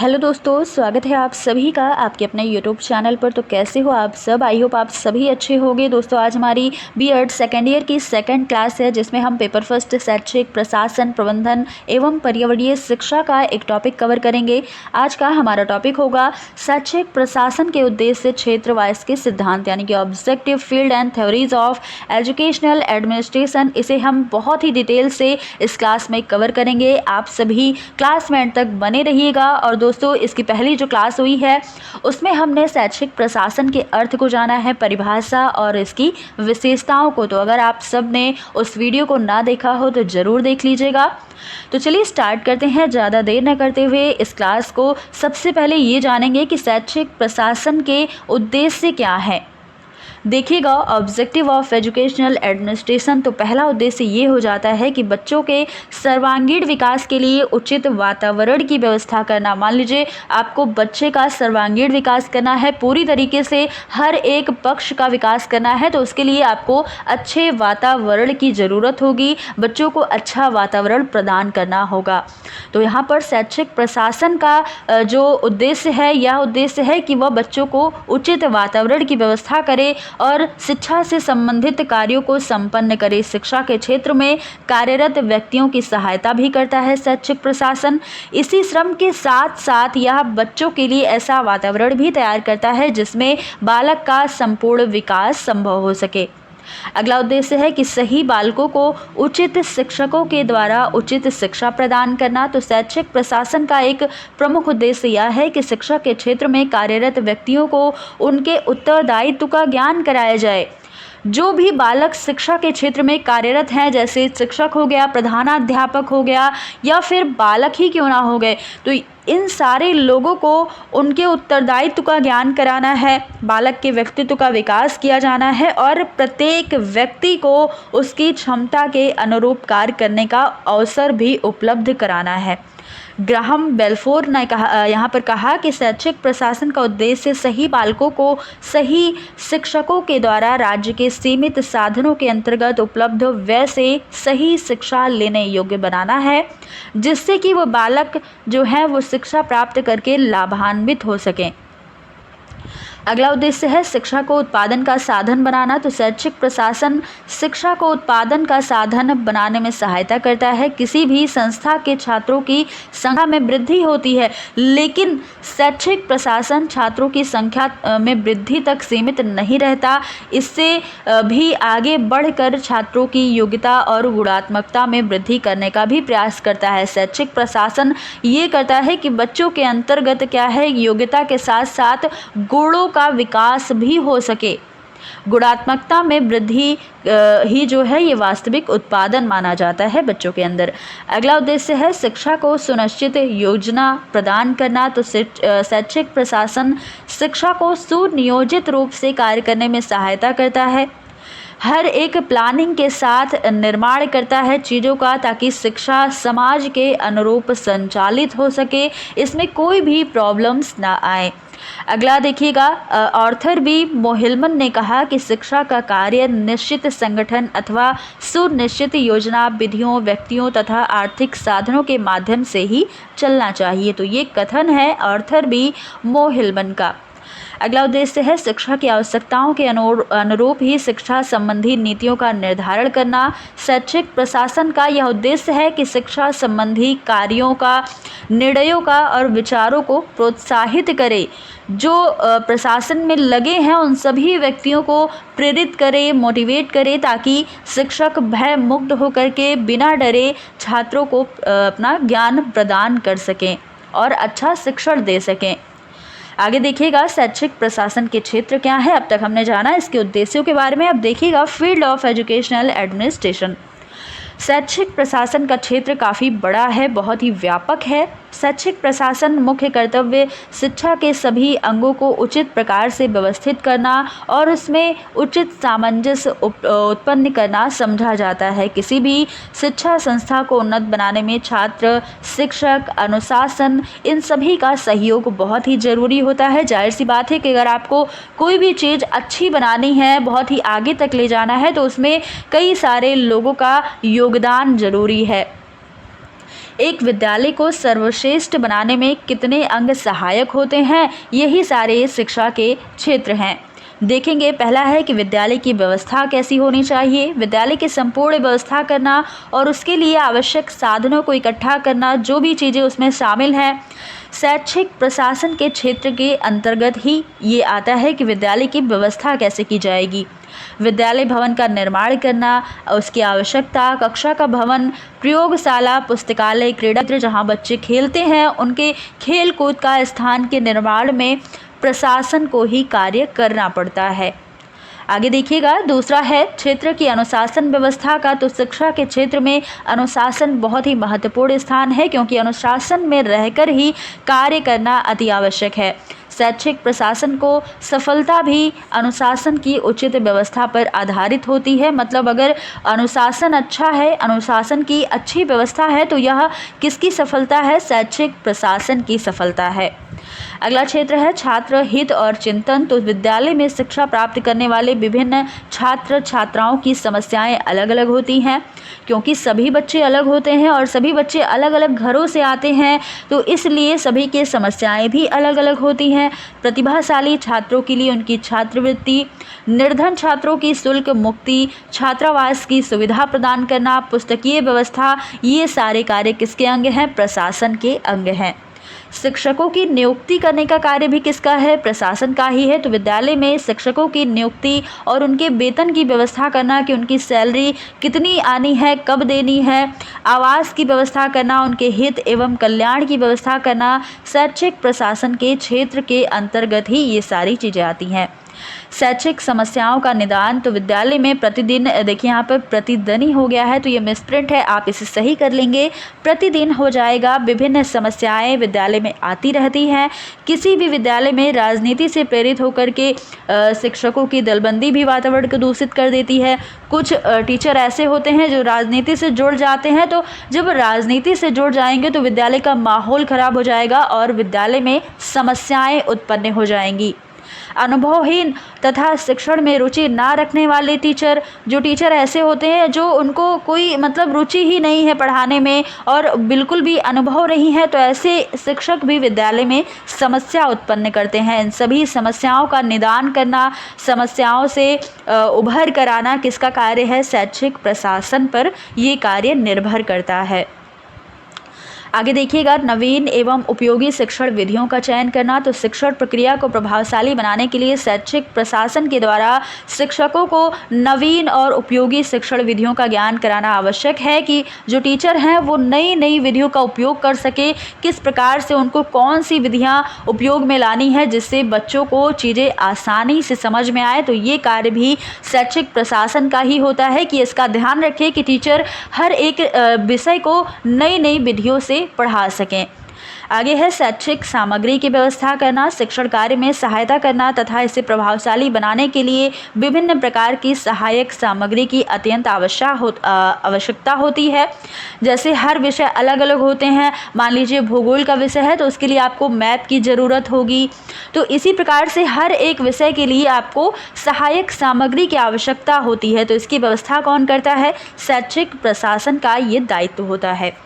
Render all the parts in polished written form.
Hello दोस्तों, स्वागत है आप सभी का आपके अपने यूट्यूब चैनल पर। तो कैसे हो आप सब? आई होप आप सभी अच्छे होंगे। दोस्तों आज हमारी बीएड सेकेंड ईयर की सेकंड क्लास है, जिसमें हम पेपर फर्स्ट शैक्षिक प्रशासन प्रबंधन एवं पर्यावरणीय शिक्षा का एक टॉपिक कवर करेंगे। आज का हमारा टॉपिक होगा शैक्षिक प्रशासन के उद्देश्य क्षेत्र वाइज के सिद्धांत, यानी कि objective field and theories of educational administration. इसे हम बहुत ही डिटेल से इस क्लास में कवर करेंगे। आप सभी क्लास में एंड तक बने रहिएगा। और दोस्तों इसकी पहली जो क्लास हुई है उसमें हमने शैक्षिक प्रशासन के अर्थ को जाना है, परिभाषा और इसकी विशेषताओं को। तो अगर आप सब ने उस वीडियो को ना देखा हो तो ज़रूर देख लीजिएगा। तो चलिए स्टार्ट करते हैं, ज़्यादा देर न करते हुए इस क्लास को। सबसे पहले ये जानेंगे कि शैक्षिक प्रशासन के उद्देश्य क्या है। देखिएगा, ऑब्जेक्टिव ऑफ एजुकेशनल एडमिनिस्ट्रेशन, तो पहला उद्देश्य ये हो जाता है कि बच्चों के सर्वांगीण विकास के लिए उचित वातावरण की व्यवस्था करना। मान लीजिए आपको बच्चे का सर्वांगीण विकास करना है, पूरी तरीके से हर एक पक्ष का विकास करना है, तो उसके लिए आपको अच्छे वातावरण की ज़रूरत होगी। बच्चों को अच्छा वातावरण प्रदान करना होगा। तो यहाँ पर शैक्षिक प्रशासन का जो उद्देश्य है, यह उद्देश्य है कि वह बच्चों को उचित वातावरण की व्यवस्था करे और शिक्षा से संबंधित कार्यों को संपन्न करे। शिक्षा के क्षेत्र में कार्यरत व्यक्तियों की सहायता भी करता है शैक्षिक प्रशासन। इसी श्रम के साथ साथ यह बच्चों के लिए ऐसा वातावरण भी तैयार करता है जिसमें बालक का संपूर्ण विकास संभव हो सके। अगला उद्देश्य है कि सही बालकों को उचित शिक्षकों के द्वारा उचित शिक्षा प्रदान करना। तो शैक्षिक प्रशासन का एक प्रमुख उद्देश्य यह है कि शिक्षा के क्षेत्र में कार्यरत व्यक्तियों को उनके उत्तरदायित्व का ज्ञान कराया जाए। जो भी बालक शिक्षा के क्षेत्र में कार्यरत हैं, जैसे शिक्षक हो गया, प्रधानाध्यापक हो गया, या फिर बालक ही क्यों ना हो गए, तो इन सारे लोगों को उनके उत्तरदायित्व का ज्ञान कराना है, बालक के व्यक्तित्व का विकास किया जाना है और प्रत्येक व्यक्ति को उसकी क्षमता के अनुरूप कार्य करने का अवसर भी उपलब्ध कराना है। ग्राहम बेलफोर ने यहाँ पर कहा कि शैक्षिक प्रशासन का उद्देश्य सही बालकों को सही शिक्षकों के द्वारा राज्य के सीमित साधनों के अंतर्गत उपलब्ध व्यय से सही शिक्षा लेने योग्य बनाना है, जिससे कि वो बालक जो है वो शिक्षा प्राप्त करके लाभान्वित हो सकें। अगला उद्देश्य है शिक्षा को उत्पादन का साधन बनाना। तो शैक्षिक प्रशासन शिक्षा को उत्पादन का साधन बनाने में सहायता करता है। किसी भी संस्था के छात्रों की संख्या में वृद्धि होती है, लेकिन शैक्षिक प्रशासन छात्रों की संख्या में वृद्धि तक सीमित नहीं रहता। इससे भी आगे बढ़कर छात्रों की योग्यता और गुणात्मकता में वृद्धि करने का भी प्रयास करता है। शैक्षिक प्रशासन ये करता है कि बच्चों के अंतर्गत क्या है, योग्यता के साथ साथ गुणों का विकास भी हो सके। गुणात्मकता में वृद्धि ही जो है ये वास्तविक उत्पादन माना जाता है बच्चों के अंदर। अगला उद्देश्य है शिक्षा को सुनिश्चित योजना प्रदान करना। तो शैक्षिक प्रशासन शिक्षा को सुनियोजित रूप से कार्य करने में सहायता करता है। हर एक प्लानिंग के साथ निर्माण करता है चीज़ों का, ताकि शिक्षा समाज के अनुरूप संचालित हो सके, इसमें कोई भी प्रॉब्लम्स ना आए। अगला देखिएगा, आर्थर बी मोहिलमन ने कहा कि शिक्षा का कार्य निश्चित संगठन अथवा सुनिश्चित योजना, विधियों, व्यक्तियों तथा आर्थिक साधनों के माध्यम से ही चलना चाहिए। तो ये कथन है आर्थर बी मोहिलमन का। अगला उद्देश्य है शिक्षा की आवश्यकताओं के अनुरूप ही शिक्षा संबंधी नीतियों का निर्धारण करना। शैक्षिक प्रशासन का यह उद्देश्य है कि शिक्षा संबंधी कार्यों का, निर्णयों का और विचारों को प्रोत्साहित करे। जो प्रशासन में लगे हैं उन सभी व्यक्तियों को प्रेरित करे, मोटिवेट करे, ताकि शिक्षक भय मुक्त होकर के बिना डरे छात्रों को अपना ज्ञान प्रदान कर सकें और अच्छा शिक्षण दे सकें। आगे देखिएगा शैक्षिक प्रशासन के क्षेत्र क्या है। अब तक हमने जाना इसके उद्देश्यों के बारे में। अब देखिएगा फील्ड ऑफ एजुकेशनल एडमिनिस्ट्रेशन। शैक्षिक प्रशासन का क्षेत्र काफ़ी बड़ा है, बहुत ही व्यापक है। शैक्षिक प्रशासन मुख्य कर्तव्य शिक्षा के सभी अंगों को उचित प्रकार से व्यवस्थित करना और उसमें उचित सामंजस्य उत्पन्न करना समझा जाता है। किसी भी शिक्षा संस्था को उन्नत बनाने में छात्र, शिक्षक, अनुशासन, इन सभी का सहयोग बहुत ही ज़रूरी होता है। जाहिर सी बात है कि अगर आपको कोई भी चीज़ अच्छी बनानी है, बहुत ही आगे तक ले जाना है, तो उसमें कई सारे लोगों का योगदान ज़रूरी है। एक विद्यालय को सर्वश्रेष्ठ बनाने में कितने अंग सहायक होते हैं, यही सारे शिक्षा के क्षेत्र हैं। देखेंगे, पहला है कि विद्यालय की व्यवस्था कैसी होनी चाहिए। विद्यालय की संपूर्ण व्यवस्था करना और उसके लिए आवश्यक साधनों को इकट्ठा करना, जो भी चीज़ें उसमें शामिल हैं, शैक्षिक प्रशासन के क्षेत्र के अंतर्गत ही ये आता है कि विद्यालय की व्यवस्था कैसे की जाएगी। विद्यालय भवन का निर्माण करना, उसकी आवश्यकता, कक्षा का भवन, प्रयोगशाला, पुस्तकालय, क्रीड़ा क्षेत्र जहाँ बच्चे खेलते हैं, उनके खेल कूद का स्थान के निर्माण में प्रशासन को ही कार्य करना पड़ता है। आगे देखिएगा, दूसरा है क्षेत्र की अनुशासन व्यवस्था का। तो शिक्षा के क्षेत्र में अनुशासन बहुत ही महत्वपूर्ण स्थान है, क्योंकि अनुशासन में रहकर ही कार्य करना अति आवश्यक है। शैक्षिक प्रशासन को सफलता भी अनुशासन की उचित व्यवस्था पर आधारित होती है। मतलब अगर अनुशासन अच्छा है, अनुशासन की अच्छी व्यवस्था है, तो यह किसकी सफलता है? शैक्षिक प्रशासन की सफलता है। अगला क्षेत्र है छात्र हित और चिंतन। तो विद्यालय में शिक्षा प्राप्त करने वाले विभिन्न छात्र छात्राओं की समस्याएं अलग अलग होती हैं, क्योंकि सभी बच्चे अलग होते हैं और सभी बच्चे अलग अलग घरों से आते हैं, तो इसलिए सभी की समस्याएं भी अलग अलग होती हैं। प्रतिभाशाली छात्रों के लिए उनकी छात्रवृत्ति, निर्धन छात्रों की शुल्क मुक्ति, छात्रावास की सुविधा प्रदान करना, पुस्तकीय व्यवस्था, ये सारे कार्य किसके अंग हैं? प्रशासन के अंग हैं। शिक्षकों की नियुक्ति करने का कार्य भी किसका है? प्रशासन का ही है। तो विद्यालय में शिक्षकों की नियुक्ति और उनके वेतन की व्यवस्था करना कि उनकी सैलरी कितनी आनी है, कब देनी है, आवास की व्यवस्था करना, उनके हित एवं कल्याण की व्यवस्था करना, शैक्षिक प्रशासन के क्षेत्र के अंतर्गत ही ये सारी चीज़ें आती हैं। शैक्षिक समस्याओं का निदान। तो विद्यालय में प्रतिदिन, देखिए यहाँ पर प्रतिदिन ही हो गया है, तो ये मिसप्रिंट है, आप इसे सही कर लेंगे, प्रतिदिन हो जाएगा। विभिन्न समस्याएं विद्यालय में आती रहती हैं। किसी भी विद्यालय में राजनीति से प्रेरित होकर के शिक्षकों की दलबंदी भी वातावरण को दूषित कर देती है। कुछ टीचर ऐसे होते हैं जो राजनीति से जुड़ जाते हैं, तो जब राजनीति से जुड़ जाएंगे तो विद्यालय का माहौल खराब हो जाएगा और विद्यालय में समस्याएं उत्पन्न हो जाएंगी। अनुभवहीन तथा शिक्षण में रुचि ना रखने वाले टीचर, जो टीचर ऐसे होते हैं जो उनको कोई मतलब रुचि ही नहीं है पढ़ाने में और बिल्कुल भी अनुभव नहीं है, तो ऐसे शिक्षक भी विद्यालय में समस्या उत्पन्न करते हैं। इन सभी समस्याओं का निदान करना, समस्याओं से उभर कर आना किसका कार्य है? शैक्षिक प्रशासन पर ये कार्य निर्भर करता है। आगे देखिएगा, नवीन एवं उपयोगी शिक्षण विधियों का चयन करना। तो शिक्षण प्रक्रिया को प्रभावशाली बनाने के लिए शैक्षिक प्रशासन के द्वारा शिक्षकों को नवीन और उपयोगी शिक्षण विधियों का ज्ञान कराना आवश्यक है कि जो टीचर हैं वो नई नई विधियों का उपयोग कर सके, किस प्रकार से उनको कौन सी विधियां उपयोग में लानी है जिससे बच्चों को चीज़ें आसानी से समझ में आए। तो ये कार्य भी शैक्षिक प्रशासन का ही होता है कि इसका ध्यान रखें कि टीचर हर एक विषय को नई नई विधियों से पढ़ा सकें। आगे है शैक्षिक सामग्री की व्यवस्था करना, शिक्षण कार्य में सहायता करना तथा इसे प्रभावशाली बनाने के लिए विभिन्न प्रकार की सहायक सामग्री की अत्यंत आवश्यकता होती है। जैसे हर विषय अलग अलग होते हैं, मान लीजिए भूगोल का विषय है तो उसके लिए आपको मैप की ज़रूरत होगी, तो इसी प्रकार से हर एक विषय के लिए आपको सहायक सामग्री की आवश्यकता होती है। तो इसकी व्यवस्था कौन करता है? शैक्षिक प्रशासन का ये दायित्व होता है।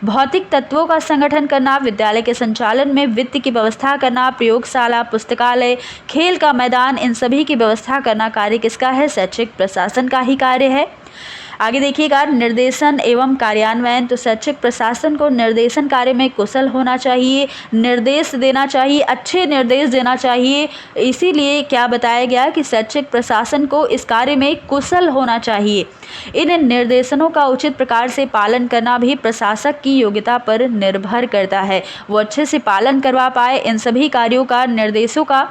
भौतिक तत्वों का संगठन करना, विद्यालय के संचालन में वित्त की व्यवस्था करना, प्रयोगशाला, पुस्तकालय, खेल का मैदान, इन सभी की व्यवस्था करना कार्य किसका है? शैक्षिक प्रशासन का ही कार्य है। आगे देखिएगा, निर्देशन एवं कार्यान्वयन। तो शैक्षिक प्रशासन को निर्देशन कार्य में कुशल होना चाहिए, निर्देश देना चाहिए, अच्छे निर्देश देना चाहिए। इसीलिए क्या बताया गया कि शैक्षिक प्रशासन को इस कार्य में कुशल होना चाहिए। इन निर्देशनों का उचित प्रकार से पालन करना भी प्रशासक की योग्यता पर निर्भर करता है, वो अच्छे से पालन करवा पाए इन सभी कार्यों का, निर्देशों का।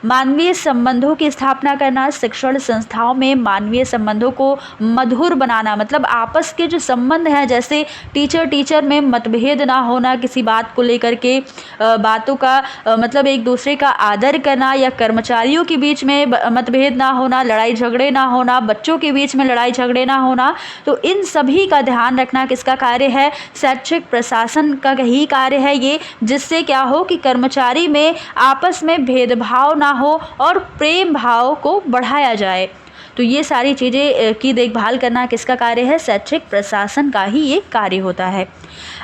मानवीय संबंधों की स्थापना करना, शिक्षण संस्थाओं में मानवीय संबंधों को मधुर बनाना, मतलब आपस के जो संबंध हैं, जैसे टीचर टीचर में मतभेद ना होना, किसी बात को लेकर के बातों का मतलब एक दूसरे का आदर करना, या कर्मचारियों के बीच में मतभेद ना होना, लड़ाई झगड़े ना होना, बच्चों के बीच में लड़ाई झगड़े ना होना, तो इन सभी का ध्यान रखना किसका कार्य है? शैक्षिक प्रशासन का ही कार्य है ये, जिससे क्या हो कि कर्मचारी में आपस में भेदभाव ना हो और प्रेम भाव को बढ़ाया जाए। तो ये सारी चीज़ें की देखभाल करना किसका कार्य है? शैक्षिक प्रशासन का ही ये कार्य होता है।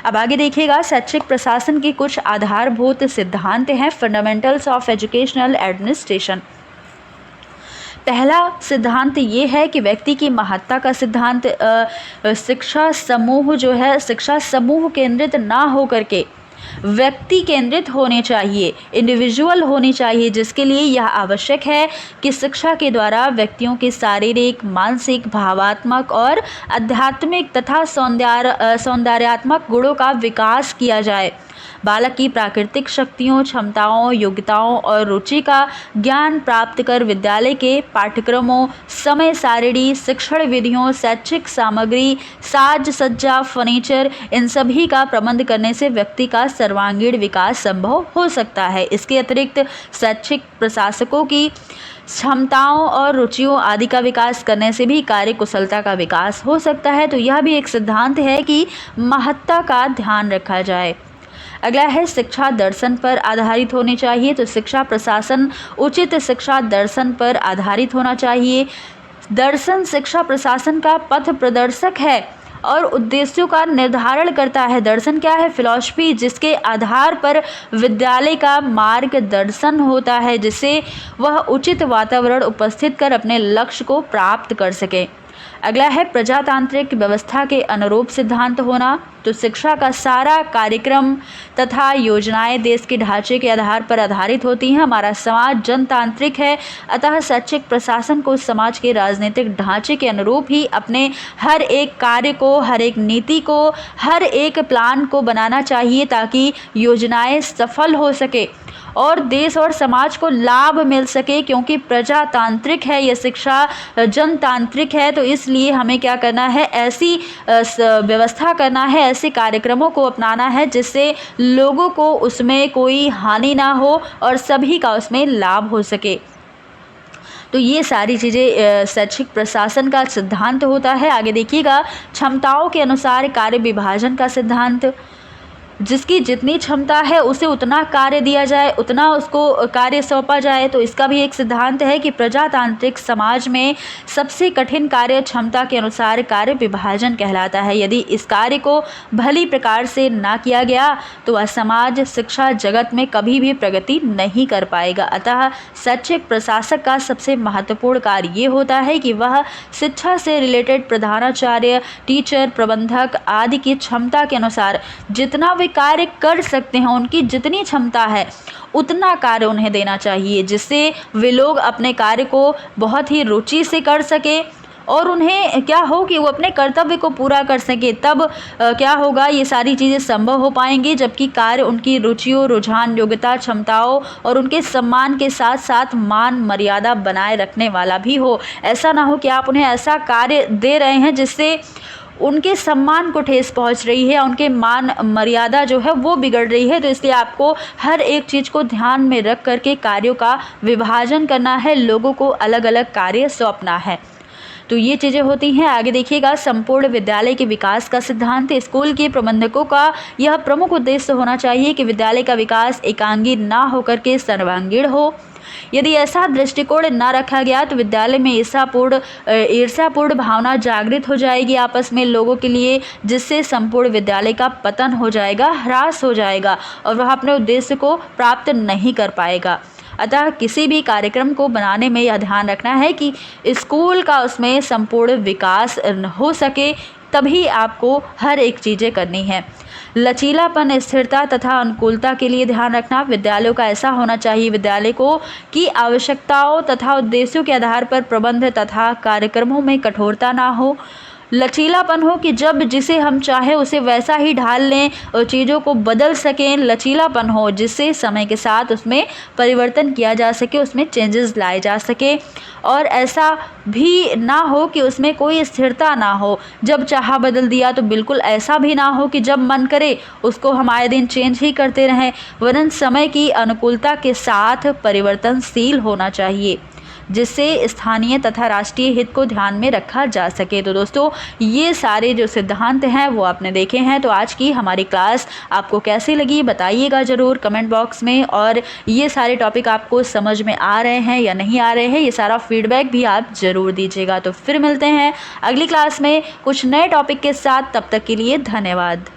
अब आगे देखिएगा, शैक्षिक प्रशासन के कुछ आधारभूत सिद्धांत हैं। Fundamentals of educational administration. पहला सिद्धांत ये है कि व्यक्ति की महत्ता का सिद्धांत। शिक्षा समूह जो है, शिक्षा समूह केंद्रित ना हो करके व्यक्ति केंद्रित होने चाहिए, इंडिविजुअल होनी चाहिए, जिसके लिए यह आवश्यक है कि शिक्षा के द्वारा व्यक्तियों के शारीरिक, मानसिक, भावात्मक और आध्यात्मिक तथा सौंदर्यात्मक गुणों का विकास किया जाए। बालक की प्राकृतिक शक्तियों, क्षमताओं, योग्यताओं और रुचि का ज्ञान प्राप्त कर विद्यालय के पाठ्यक्रमों, समय सारिणी, शिक्षण विधियों, शैक्षिक सामग्री, साज सज्जा, फर्नीचर, इन सभी का प्रबंध करने से व्यक्ति का सर्वांगीण विकास संभव हो सकता है। इसके अतिरिक्त शैक्षिक प्रशासकों की क्षमताओं और रुचियों आदि का विकास करने से भी कार्य कुशलता का विकास हो सकता है। तो यह भी एक सिद्धांत है कि महत्ता का ध्यान रखा जाए। अगला है, शिक्षा दर्शन पर आधारित होनी चाहिए। तो शिक्षा प्रशासन उचित शिक्षा दर्शन पर आधारित होना चाहिए। दर्शन शिक्षा प्रशासन का पथ प्रदर्शक है और उद्देश्यों का निर्धारण करता है। दर्शन क्या है? फिलॉसफी, जिसके आधार पर विद्यालय का मार्गदर्शन होता है, जिससे वह उचित वातावरण उपस्थित कर अपने लक्ष्य को प्राप्त कर सके। अगला है, प्रजातांत्रिक व्यवस्था के अनुरूप सिद्धांत होना। तो शिक्षा का सारा कार्यक्रम तथा योजनाएं देश के ढांचे के आधार पर आधारित होती हैं। हमारा समाज जनतांत्रिक है, अतः शैक्षिक प्रशासन को समाज के राजनीतिक ढांचे के अनुरूप ही अपने हर एक कार्य को, हर एक नीति को, हर एक प्लान को बनाना चाहिए, ताकि योजनाएं सफल हो सके और देश और समाज को लाभ मिल सके। क्योंकि प्रजातांत्रिक है ये शिक्षा, जनतांत्रिक है, तो इसलिए हमें क्या करना है? ऐसी व्यवस्था करना है, ऐसे कार्यक्रमों को अपनाना है जिससे लोगों को उसमें कोई हानि ना हो और सभी का उसमें लाभ हो सके। तो ये सारी चीज़ें शैक्षिक प्रशासन का सिद्धांत होता है। आगे देखिएगा, क्षमताओं के अनुसार कार्य विभाजन का सिद्धांत। जिसकी जितनी क्षमता है उसे उतना कार्य दिया जाए, उतना उसको कार्य सौंपा जाए। तो इसका भी एक सिद्धांत है कि प्रजातांत्रिक समाज में सबसे कठिन कार्य क्षमता के अनुसार कार्य विभाजन कहलाता है। यदि इस कार्य को भली प्रकार से ना किया गया तो वह समाज, शिक्षा जगत में कभी भी प्रगति नहीं कर पाएगा। अतः शैक्षिक प्रशासक का सबसे महत्वपूर्ण कार्य ये होता है कि वह शिक्षा से रिलेटेड प्रधानाचार्य, टीचर, प्रबंधक आदि की क्षमता के अनुसार जितना कार्य कर सकते हैं, उनकी जितनी क्षमता है उतना कार्य उन्हें देना चाहिए, जिससे वे लोग अपने कार्य को बहुत ही रुचि से कर सके और उन्हें क्या हो कि वो अपने कर्तव्य को पूरा कर सके। तब क्या होगा? ये सारी चीज़ें संभव हो पाएंगी जबकि कार्य उनकी रुचियों, रुझान, योग्यता, क्षमताओं और उनके सम्मान के साथ साथ मान मर्यादा बनाए रखने वाला भी हो। ऐसा ना हो कि आप उन्हें ऐसा कार्य दे रहे हैं जिससे उनके सम्मान को ठेस पहुंच रही है, उनके मान मर्यादा जो है वो बिगड़ रही है। तो इसलिए आपको हर एक चीज़ को ध्यान में रख करके कार्यों का विभाजन करना है, लोगों को अलग अलग कार्य सौंपना है। तो ये चीज़ें होती हैं। आगे देखिएगा, संपूर्ण विद्यालय के विकास का सिद्धांत। स्कूल के प्रबंधकों का यह प्रमुख उद्देश्य होना चाहिए कि विद्यालय का विकास एकांगी ना होकर के सर्वांगीण हो। यदि ऐसा दृष्टिकोण न रखा गया तो विद्यालय में ईर्ष्यापूर्ण भावना जागृत हो जाएगी आपस में लोगों के लिए, जिससे संपूर्ण विद्यालय का पतन हो जाएगा, ह्रास हो जाएगा और वह अपने उद्देश्य को प्राप्त नहीं कर पाएगा। अतः किसी भी कार्यक्रम को बनाने में यह ध्यान रखना है कि स्कूल का उसमें संपूर्ण विकास हो सके, तभी आपको हर एक चीज़ें करनी है। लचीलापन, स्थिरता तथा अनुकूलता के लिए ध्यान रखना। विद्यालयों का ऐसा होना चाहिए विद्यालय को कि आवश्यकताओं तथा उद्देश्यों के आधार पर प्रबंध तथा कार्यक्रमों में कठोरता ना हो। लचीलापन हो कि जब जिसे हम चाहें उसे वैसा ही ढाल लें और चीज़ों को बदल सकें। लचीलापन हो जिससे समय के साथ उसमें परिवर्तन किया जा सके, उसमें चेंजेस लाए जा सके। और ऐसा भी ना हो कि उसमें कोई स्थिरता ना हो, जब चाहा बदल दिया। तो बिल्कुल ऐसा भी ना हो कि जब मन करे उसको हम आए दिन चेंज ही करते रहें, वरन समय की अनुकूलता के साथ परिवर्तनशील होना चाहिए। जिससे स्थानीय तथा राष्ट्रीय हित को ध्यान में रखा जा सके। तो दोस्तों ये सारे जो सिद्धांत हैं वो आपने देखे हैं। तो आज की हमारी क्लास आपको कैसी लगी बताइएगा ज़रूर कमेंट बॉक्स में, और ये सारे टॉपिक आपको समझ में आ रहे हैं या नहीं आ रहे हैं ये सारा फीडबैक भी आप ज़रूर दीजिएगा। तो फिर मिलते हैं अगली क्लास में कुछ नए टॉपिक के साथ, तब तक के लिए धन्यवाद।